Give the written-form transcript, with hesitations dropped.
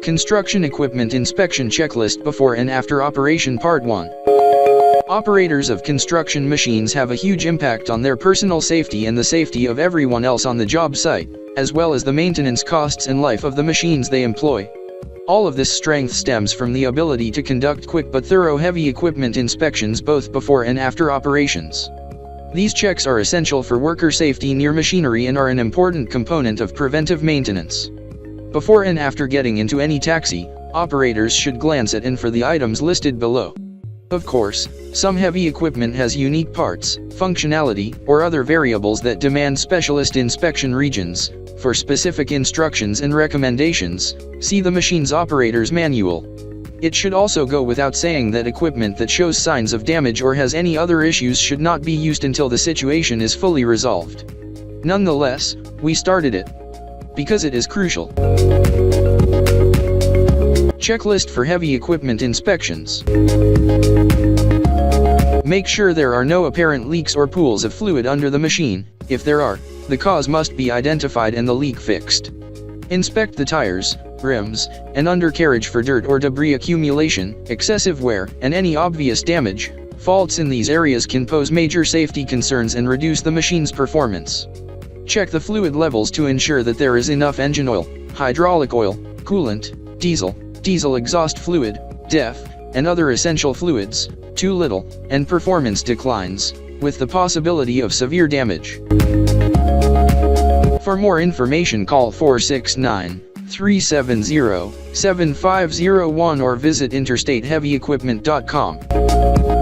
Construction Equipment Inspection Checklist Before and After Operation Part 1. Operators of construction machines have a huge impact on their personal safety and the safety of everyone else on the job site, as well as the maintenance costs and life of the machines they employ. All of this strength stems from the ability to conduct quick but thorough heavy equipment inspections both before and after operations. These checks are essential for worker safety near machinery and are an important component of preventive maintenance. Before and after getting into any taxi, operators should glance at and for the items listed below. Of course, some heavy equipment has unique parts, functionality, or other variables that demand specialist inspection regions. For specific instructions and recommendations, see the machine's operator's manual. It should also go without saying that equipment that shows signs of damage or has any other issues should not be used until the situation is fully resolved. Nonetheless, we started it because it is crucial. Checklist for heavy equipment inspections. Make sure there are no apparent leaks or pools of fluid under the machine. If there are, the cause must be identified and the leak fixed. Inspect the tires, rims, and undercarriage for dirt or debris accumulation, excessive wear, and any obvious damage. Faults in these areas can pose major safety concerns and reduce the machine's performance. Check the fluid levels to ensure that there is enough engine oil, hydraulic oil, coolant, diesel exhaust fluid, DEF, and other essential fluids. Too little, and performance declines, with the possibility of severe damage. For more information, call 469-370-7501 or visit interstateheavyequipment.com.